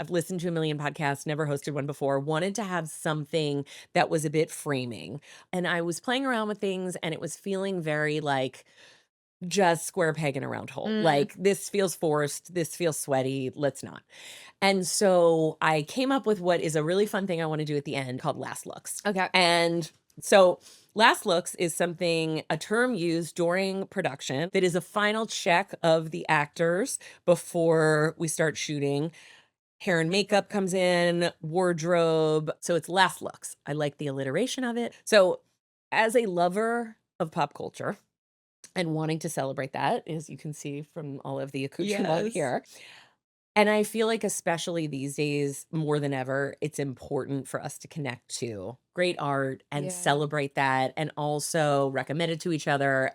I've listened to a million podcasts, never hosted one before, wanted to have something that was a bit framing. And I was playing around with things and it was feeling very like just square peg in a round hole. Mm. Like this feels forced, this feels sweaty, let's not. And so I came up with what is a really fun thing I want to do at the end called last looks. Okay. And so last looks is a term used during production that is a final check of the actors before we start shooting. Hair and makeup comes in, wardrobe. So it's last looks. I like the alliteration of it. So as a lover of pop culture and wanting to celebrate that, as you can see from all of the accoutrement Yes. here, and I feel like especially these days, more than ever, it's important for us to connect to great art and Yeah. celebrate that and also recommend it to each other.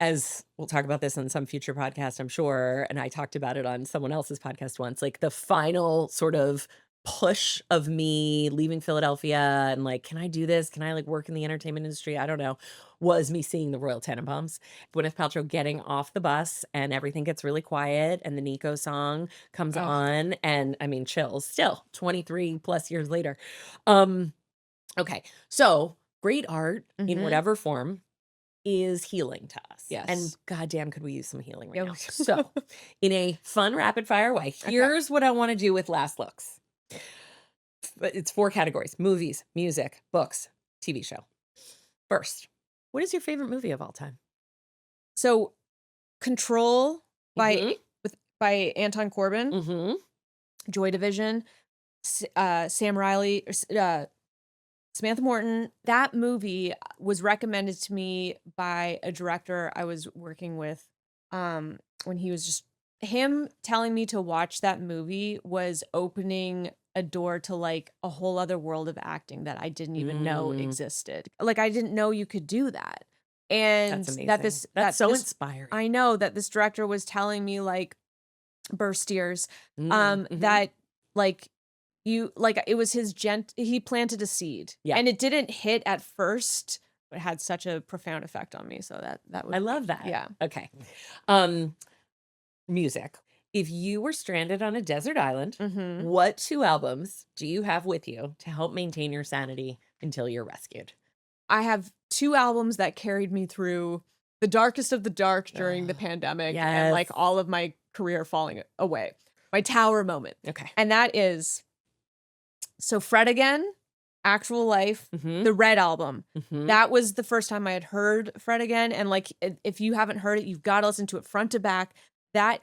As we'll talk about this on some future podcast, I'm sure, and I talked about it on someone else's podcast once, like the final sort of push of me leaving Philadelphia and like, can I do this? Can I like work in the entertainment industry? I don't know. Was me seeing the Royal Tenenbaums. Gwyneth Paltrow getting off the bus and everything gets really quiet and the Nico song comes Oh. on and I mean chills still 23 plus years later. Okay. So great art in Mhm. whatever form is healing to us. Yes. And goddamn, could we use some healing right Yeah. now? So, in a fun rapid fire way, here's what I want to do with last looks. But it's 4 categories: movies, music, books, TV show. First, what is your favorite movie of all time? So, Control Mhm. by Anton Corbijn, Mhm. Joy Division, Sam Riley, Samantha Morton. That movie was recommended to me by a director I was working with, when he was just him telling me to watch that movie was opening a door to, like, a whole other world of acting that I didn't even know Mm. existed. Like, I didn't know you could do that. That's And amazing. That's so inspiring. I know that this director was telling me, like, burst tears, Mhm. that, like, it was his he planted a seed. Yeah. And it didn't hit at first, but it had such a profound effect on me, so that would I be love that. yeah. Okay. Music. If you were stranded on a desert island, Mhm. what 2 albums do you have with you to help maintain your sanity until you're rescued? I have 2 albums that carried me through the darkest of the dark during the Ugh, pandemic and, like, yes. all of my career falling away. My tower moment. Okay. And that is so Fred Again, Actual Life, Mhm. the Red album. Mhm. That was the first time I had heard Fred Again, and, like, if you haven't heard it, you've gotta listen to it front to back.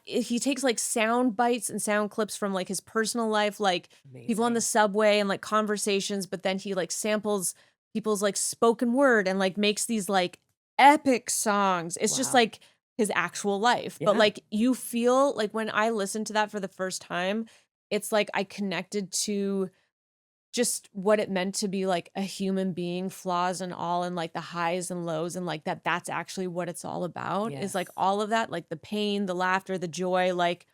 He takes, like, sound bites and sound clips from, like, his personal life, like, people on the Amazing. subway and, like, conversations, but then he, like, samples people's, like, spoken word and, like, makes these, like, epic songs. It's just, Wow. like, his actual life. But, Yeah. like, you feel like, when I listened to that for the first time, it's like I connected to just what it meant to be, like, a human being, flaws and all, and, like, the highs and lows, and, like, that's actually what it's all about, is, like, Yes. all of that, like, the pain, the laughter, the joy, like,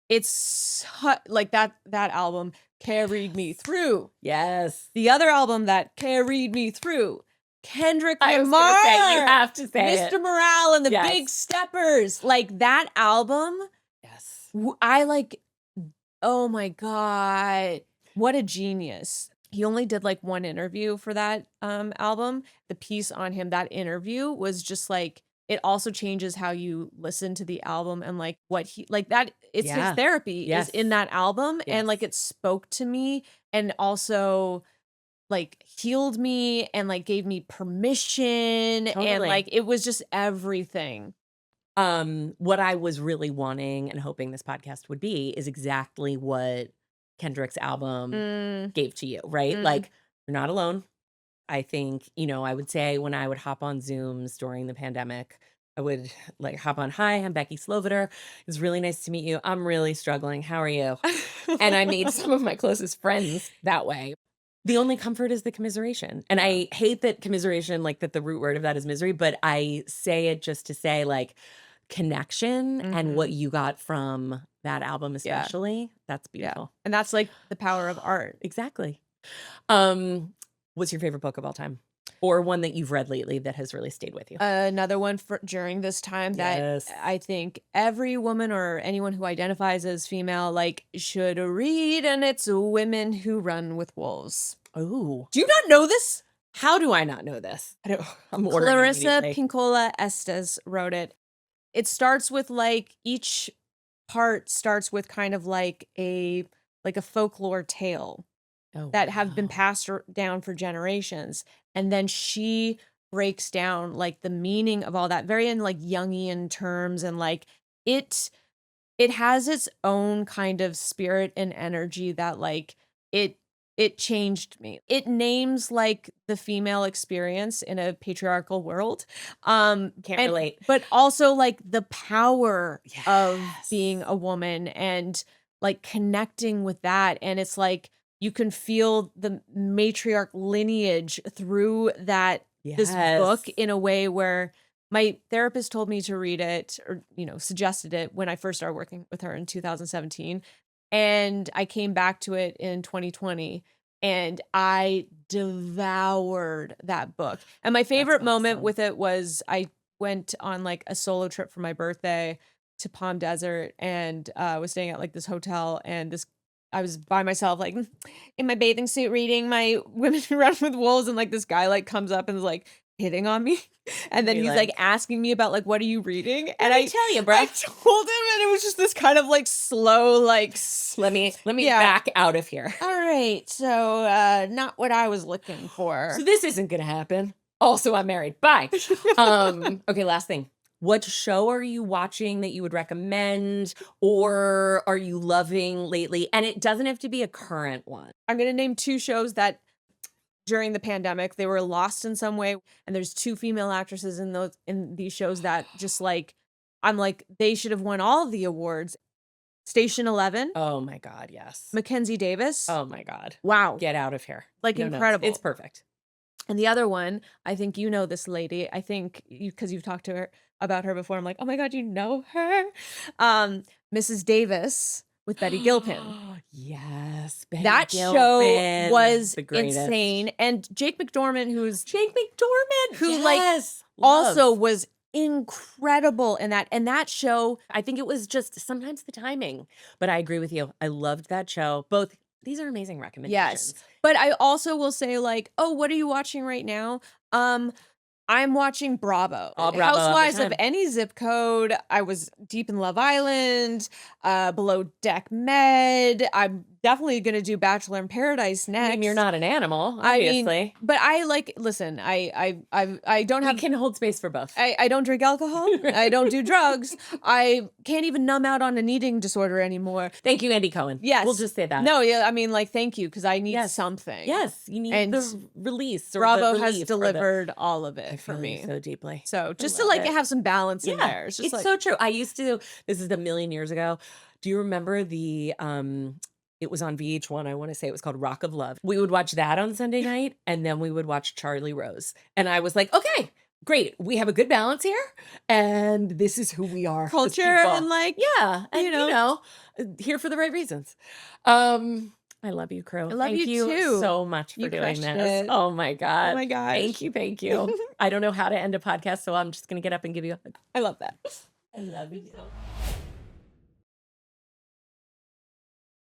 it's like, that album carried me through. Yes. The other album that carried me through, Kendrick I was gonna say, you Lamar, have to say it. Mr. Morale and the Big Yes. Steppers, like, that album, Yes. I, like, oh my god, what a genius. He only did, like, 1 interview for that, album. The piece on him, that interview was just, like, it also changes how you listen to the album and, like, what he like, that it's his Yeah. therapy is Yes. in that album, and, like, Yes. it spoke to me and also, like, healed me and, like, gave me permission, and, Totally. like, it was just everything. What I was really wanting and hoping this podcast would be is exactly what Kendrick's album Mm, gave to you, right? mm. Like, you're not alone. I think, I would say when I would hop on Zooms during the pandemic, I would like hop on, "Hi, I'm Becky Sloviter. It's really nice to meet you. I'm really struggling. How are you?" And I made some of my closest friends that way. The only comfort is the commiseration. And Yeah. I hate that commiseration, like that the root word of that is misery, but I say it just to say like connection and what Mhm. you got from that album Yeah. especially. That's Yeah, beautiful. and that's, like, the power of art. Exactly. Um, what's your favorite book of all time? Or one that you've read lately that has really stayed with you. Another one for during this time that Yes. I think every woman or anyone who identifies as female, like, should read, and it's Women Who Run with Wolves. Oh, Do you not know this? how do I not know this? I don't I'm ordering Clarissa immediately. Pinkola Estes wrote it. It starts with, like, each part starts with kind of like a folklore tale Oh, that have been wow. passed down for generations, and then she breaks down, like, the meaning of all that very in, like, Jungian terms, and, like, it it has its own kind of spirit and energy that, like, it changed me. It names, like, the female experience in a patriarchal world, Can't and relate. but also, like, the power of being Yes. a woman and, like, connecting with that, and it's like you can feel the matriarch lineage through this Yes. book in a way where my therapist told me to read it or, suggested it when I first started working with her in 2017. And I came back to it in 2020 and I devoured that book. And my That's favorite moment awesome. with it was I went on like a solo trip for my birthday to Palm Desert and was staying at like this hotel and this I was by myself like in my bathing suit reading my Women Who Run with Wolves and like this guy like comes up and is like hitting on me. And then Be he's like like, asking me about like what are you reading? let And me tell you, I bro. told him and it was just this kind of like slow like Let me yeah. back out of here. All right. So not what I was looking So for. this isn't gonna happen. Also, I'm married. Bye. Okay, last thing. What show are you watching that you would recommend or are you loving lately? And it doesn't have to be a current one. I'm going to name two shows that during the pandemic they were lost in some way and there's two female actresses in these shows that just like I'm like they should have won all of the awards. Station 11, Oh my God, yes. Mackenzie Davis. Oh my God. Wow. Get out of here. Like No notes. It's incredible. perfect. And the other one, I think you know this lady. I think you because you've talked to her about her before. I'm like, "Oh my god, you know her?" Mrs. Davis with Betty Gilpin. Yes, Betty That show Gilpin, was the greatest. insane, and Jake McDormand, Jake McDormand, who, like, yes, also love. was incredible in that show. I think it was just sometimes the timing, but I agree with you. I loved that show. Both these are amazing Yes. recommendations. But I also will say, like, "Oh, what are you watching right now?" I'm watching Bravo. All Bravo all the Housewives of time. any zip code. I was deep in Love Island, Below Deck Med. I'm definitely gonna do Bachelor in Paradise I mean, you're next. not an animal, I mean, obviously. but I like listen, I don't We have can hold space for both. I don't drink alcohol. I don't do drugs. I can't even numb out on an eating disorder anymore. Thank you, Andy Cohen. Yes. We'll just say that. No, yeah, I mean, like, thank you, because I need Yes. something. Yes, you need And the release or Bravo the has relief or the delivered all of I it for feel you me. so deeply. So I just to love like it. have some balance in Yeah, there. It's just it's like so true. I used to this is a million years ago. Do you remember it was on VH1, I wanna say it was called Rock of Love. We would watch that on Sunday night, and then we would watch Charlie Rose, and I was like, "Okay, great. We have a good balance here, and this is who we are as culture people." and like Yeah, and, you know, here for the right reasons. I love you, Crew. I love Thank you you too. so much for You doing crushed this. it. Oh my Oh god. my gosh. Thank you, thank you. I don't know how to end a podcast, so I'm just gonna get up and give you a hug. I love that. I love you.